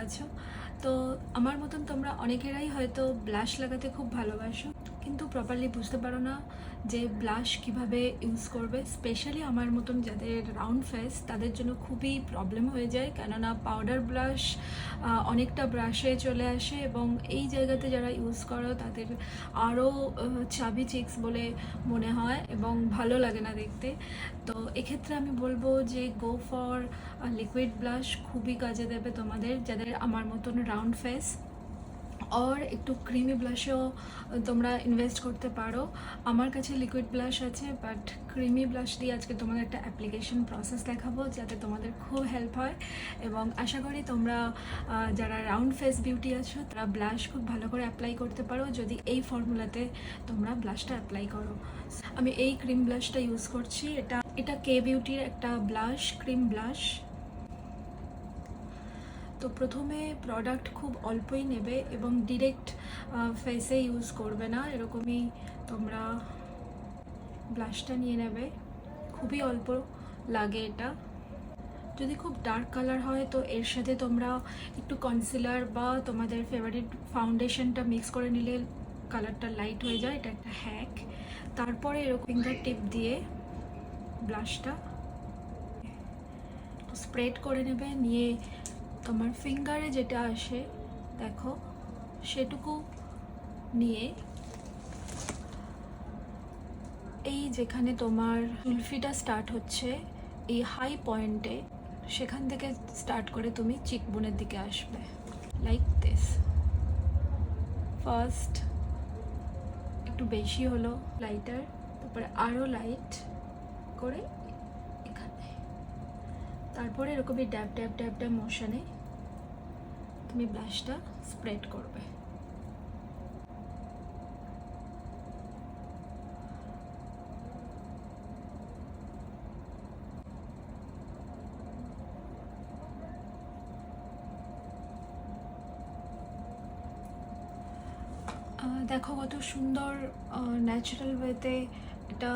আছো। তো আমার মতন তোমরা অনেকেরাই হয়তো ব্লাশ লাগাতে খুব ভালোবাসো, কিন্তু প্রপারলি বুঝতে পারো না যে ব্লাশ কিভাবে ইউজ করবে। স্পেশালি আমার মতন যাদের রাউন্ড ফেস, তাদের জন্য খুবই প্রবলেম হয়ে যায়, কেননা পাউডার ব্লাশ অনেকটা ব্রাশে চলে আসে এবং এই জায়গাতে যারা ইউজ করো তাদের আরও চাবি চিক্স বলে মনে হয় এবং ভালো লাগে না দেখতে। তো এক্ষেত্রে আমি বলবো যে গো ফর লিকুইড ব্লাশ, খুবই কাজে দেবে তোমাদের যাদের আমার মতন রাউন্ড ফেস। আর একটু ক্রিমি ব্লাশেও তোমরা ইনভেস্ট করতে পারো। আমার কাছে লিকুইড ব্লাশ আছে, বাট ক্রিমি ব্লাশ দিয়ে আজকে তোমাদের একটা অ্যাপ্লিকেশন প্রসেস দেখাবো যাতে তোমাদের খুব হেল্প হয়। এবং আশা করি তোমরা যারা রাউন্ড ফেস বিউটি আছো তারা ব্লাশ খুব ভালো করে অ্যাপ্লাই করতে পারো যদি এই ফর্মুলাতে তোমরা ব্লাশটা অ্যাপ্লাই করো। আমি এই ক্রিম ব্লাশটা ইউজ করছি। এটা কে বিউটির একটা ব্লাশ, ক্রিম ব্লাশ। তো প্রথমে প্রোডাক্ট খুব অল্পই নেবে এবং ডিরেক্ট ফেসে ইউজ করবে না, এরকমই তোমরা ব্লাশটা নিয়ে নেবে। খুবই অল্প লাগে এটা। যদি খুব ডার্ক কালার হয় তো এর সাথে তোমরা একটু কনসিলার বা তোমাদের ফেভারিট ফাউন্ডেশনটা মিক্স করে নিলে কালারটা লাইট হয়ে যায়, এটা একটা হ্যাক। তারপরে এরকম ফিঙ্গার টিপ দিয়ে ব্লাশটা স্প্রেড করে নেবে, নিয়ে তোমার ফিঙ্গারে যেটা আসে দেখো সেটুকু নিয়ে এই যেখানে তোমার জুলফিটা স্টার্ট হচ্ছে এই হাই পয়েন্টে, সেখান থেকে স্টার্ট করে তুমি চিকবোনের দিকে আসবে লাইক দিস। ফার্স্ট একটু বেশি হলো লাইটার, তারপরে আরও লাইট করে এখানে, তারপরে এরকমই ড্যাব ড্যাব ড্যাব ড্যাব মোশনে তুমি ব্লাশটা স্প্রেড করবে। দেখো কত সুন্দর ন্যাচারাল ওয়েতে এটা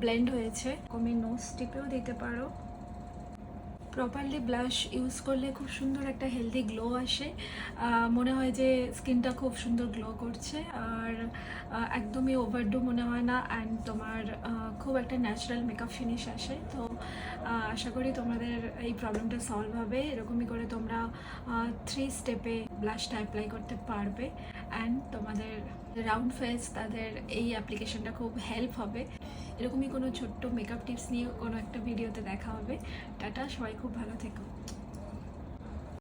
ব্লেন্ড হয়েছে। তুমি নোজ টিপেও দিতে পারো। প্রপারলি ব্লাশ ইউজ করলে খুব সুন্দর একটা হেলদি গ্লো আসে, মনে হয় যে স্কিনটা খুব সুন্দর গ্লো করছে, আর একদমই ওভারডু মনে হয় না, অ্যান্ড তোমার খুব একটা ন্যাচারাল মেকআপ ফিনিশ আসে। তো আশা করি তোমাদের এই প্রবলেমটা সলভ হবে। এরকমই করে তোমরা 3 স্টেপে ব্লাশটা অ্যাপ্লাই করতে পারবে, অ্যান্ড তোমাদের রাউন্ড ফেস তাদের এই অ্যাপ্লিকেশনটা খুব হেল্প হবে। এরকমই কোনো ছোট্ট মেকআপ টিপস নিয়ে কোনো একটা ভিডিওতে দেখা হবে। টাটা, সবাই খুব ভালো থেকো।